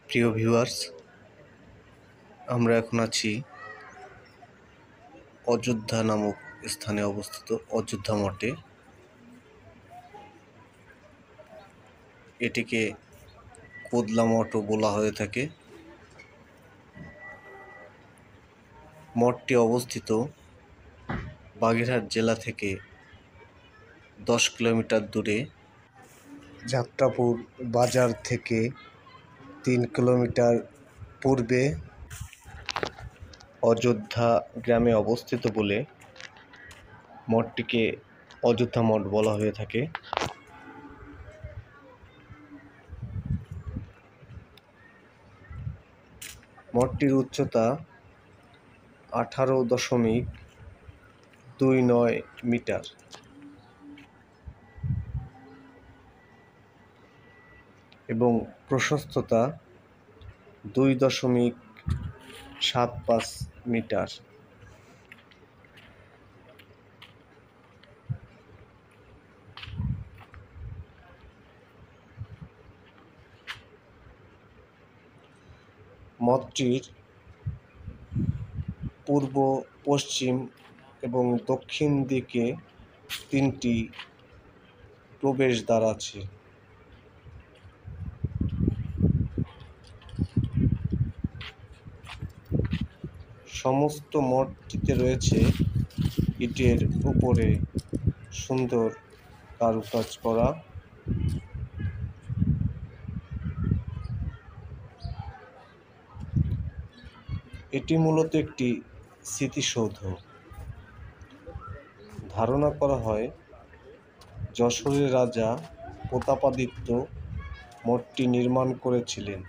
প্রিয় ভিউয়ার্স, আমরা এখন আছি অযোধ্যা নামক স্থানে অবস্থিত অযোধ্যা মঠে। এটিকে কোদলা মঠও বলা হয়ে থাকে। মঠটি অবস্থিত বাগেরহাট জেলা থেকে 10 কিলোমিটার দূরে, যাত্রাপুর বাজার থেকে 3 কিলোমিটার পূর্বে অযোধ্যা গ্রামে অবস্থিত বলে মঠটিকে অযোধ্যা মঠ বলা হয়ে থাকে। মঠটির উচ্চতা 18.29 মিটার এবং প্রশস্ততা 2.75 মিটার। মঠটির পূর্ব, পশ্চিম এবং দক্ষিণ দিকে 3টি প্রবেশদ্বার আছে। সমস্ত মঠটিতে রয়েছে ইটের উপরে সুন্দর কারুকাজ করা। এটি মূলত একটি স্মৃতিসৌধ। ধারণা করা হয় যশোরের রাজা প্রতাপাদিত্য মঠটি নির্মাণ করেছিলেন।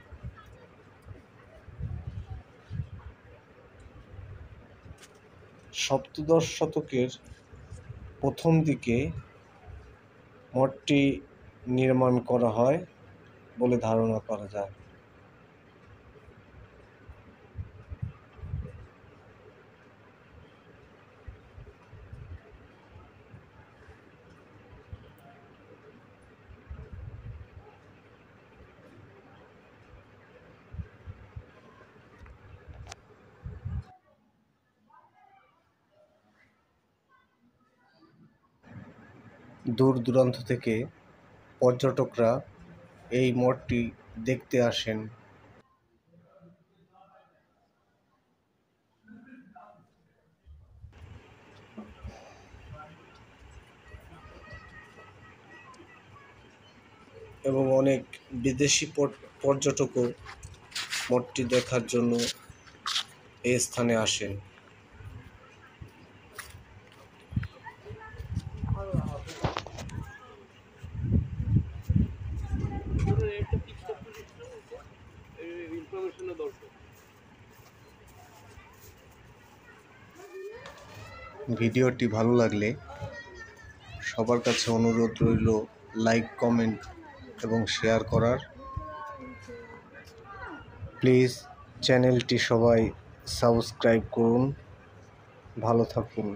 সপ্তদশ শতকের প্রথম দিকে মঠটি নির্মাণ করা হয় বলে ধারণা করা যায়। দূর দূরান্ত থেকে পর্যটকরা এই মঠটি দেখতে আসেন। এবং অনেক বিদেশি পর্যটকও মঠটি দেখার জন্য এই স্থানে আসেন। ভিডিওটি ভালো লাগলে সবার কাছে অনুরোধ রইল লাইক, কমেন্ট এবং শেয়ার করার। প্লিজ চ্যানেলটি সবাই সাবস্ক্রাইব করুন। ভালো থাকুন।